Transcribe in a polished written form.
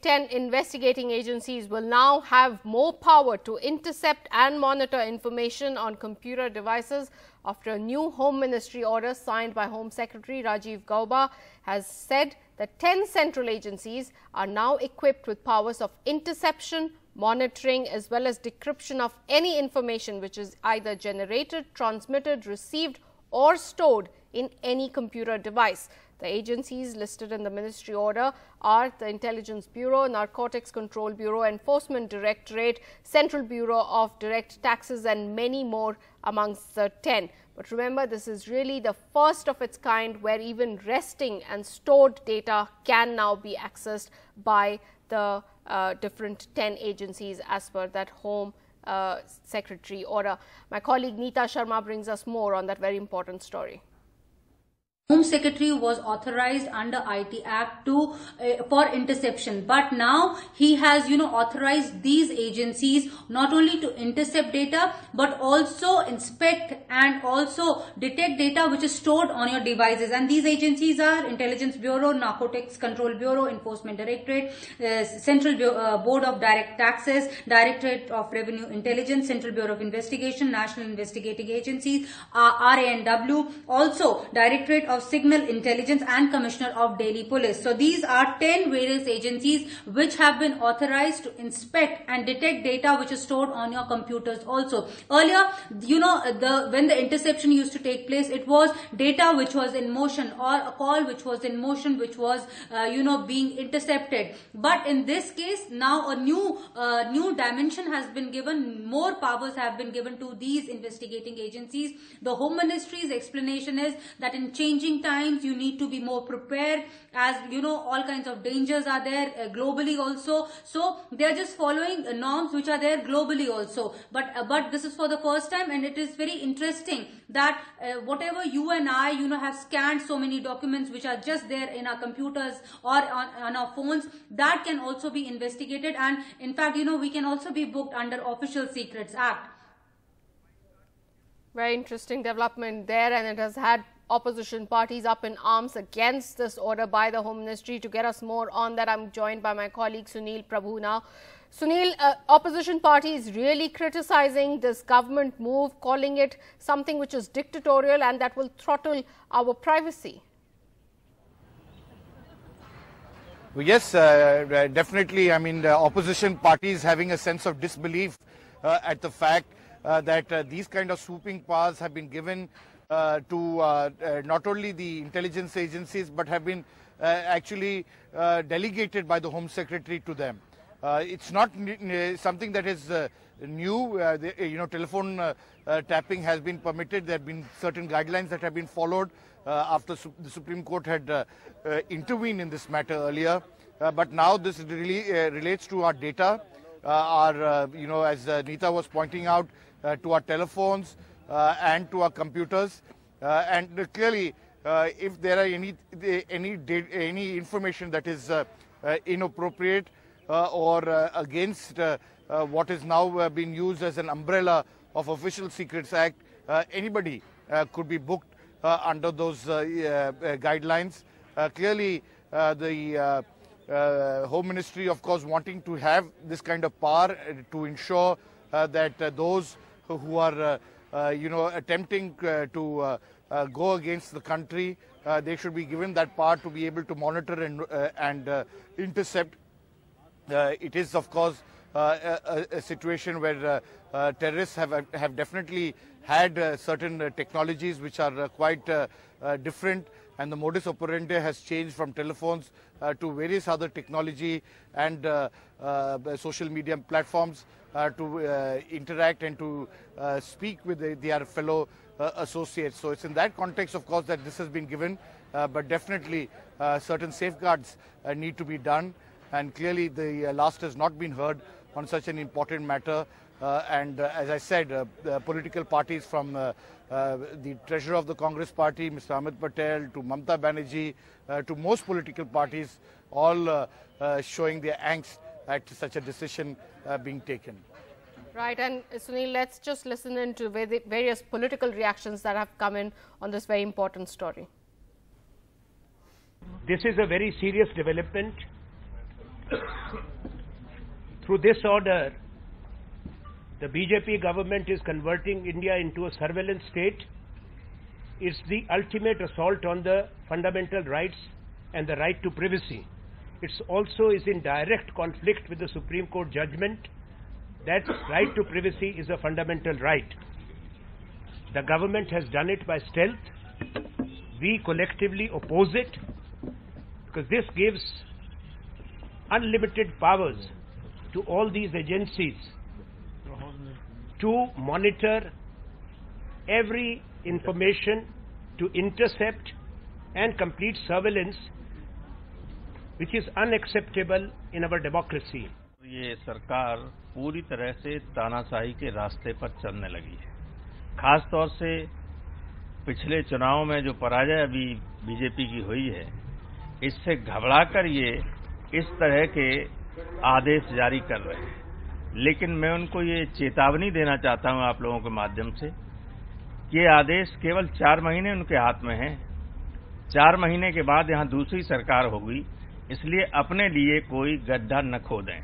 10 investigating agencies will now have more power to intercept and monitor information on computer devices after a new Home Ministry order signed by Home Secretary Rajiv Gauba has said that 10 central agencies are now equipped with powers of interception, monitoring as well as decryption of any information which is either generated, transmitted, received or stored in any computer device. The agencies listed in the ministry order are the Intelligence Bureau, Narcotics Control Bureau, Enforcement Directorate, Central Bureau of Direct Taxes and many more amongst the 10. But remember, this is really the first of its kind where even resting and stored data can now be accessed by the different 10 agencies as per that Home Secretary order. My colleague Neeta Sharma brings us more on that very important story. Home Secretary was authorized under IT Act to for interception, but now he has authorized these agencies not only to intercept data but also inspect and also detect data which is stored on your devices. And these agencies are Intelligence Bureau, Narcotics Control Bureau, Enforcement Directorate, Central Board of Direct Taxes, Directorate of Revenue Intelligence, Central Bureau of Investigation, National Investigating Agencies, RANW, also Directorate of Signal Intelligence and Commissioner of Delhi Police. So these are 10 various agencies which have been authorized to inspect and detect data which is stored on your computers also. Earlier, when the interception used to take place, it was data which was in motion or a call which was in motion which was being intercepted. But in this case, now a new dimension has been given, more powers have been given to these investigating agencies. The Home Ministry's explanation is that in changing times you need to be more prepared, as all kinds of dangers are there globally also. So they are just following norms which are there globally also. But this is for the first time, and it is very interesting that whatever you and I have scanned so many documents which are just there in our computers or on our phones, that can also be investigated, and in fact we can also be booked under Official Secrets Act. Very interesting development there, and it has had opposition parties up in arms against this order by the Home Ministry. To get us more on that, I'm joined by my colleague Sunil Prabhu now. Sunil, opposition parties really criticizing this government move, calling it something which is dictatorial and that will throttle our privacy. Well, yes, definitely. I mean, the opposition parties having a sense of disbelief at the fact that these kind of swooping powers have been given to not only the intelligence agencies but have been actually delegated by the Home Secretary to them. It's not something that is new. Telephone tapping has been permitted. There have been certain guidelines that have been followed after the Supreme Court had intervened in this matter earlier. But now this really relates to our data, as Neeta was pointing out, to our telephones and to our computers, and clearly if there are any information that is inappropriate or against what is now being used as an umbrella of Official Secrets Act, anybody could be booked under those guidelines. Clearly the Home Ministry, of course, wanting to have this kind of power to ensure that those who are attempting to go against the country, they should be given that power to be able to monitor and intercept. It is, of course, a situation where terrorists have definitely had certain technologies which are quite different, and the modus operandi has changed from telephones to various other technology and social media platforms to interact and to speak with their fellow associates. So it's in that context, of course, that this has been given, but definitely certain safeguards need to be done, and clearly the last has not been heard on such an important matter. And as I said, the political parties from the treasurer of the Congress party, Mr. Amit Patel, to Mamata Banerjee, to most political parties, all showing their angst at such a decision being taken. Right, and Sunil, let's just listen in to various political reactions that have come in on this very important story. This is a very serious development Through this order, the BJP government is converting India into a surveillance state. It's the ultimate assault on the fundamental rights and the right to privacy. It also is in direct conflict with the Supreme Court judgment that right to privacy is a fundamental right. The government has done it by stealth. We collectively oppose it because this gives unlimited powers to all these agencies to monitor every information, to intercept and complete surveillance, which is unacceptable in our democracy. ये सरकार पूरी तरह से तानाशाही के रास्ते पर चलने लगी है। खास तौर से पिछले चुनाव में जो पराजय अभी बीजेपी की हुई है, इससे घबराकर ये इस तरह के आदेश जारी कर रहे हैं। लेकिन मैं उनको ये चेतावनी देना चाहता हूं आप लोगों के माध्यम से कि ये आदेश केवल 4 महीने उनके हाथ में है। 4 महीने के बाद यहां दूसरी सरकार होगी, इसलिए अपने लिए कोई गड्ढा न खोदें।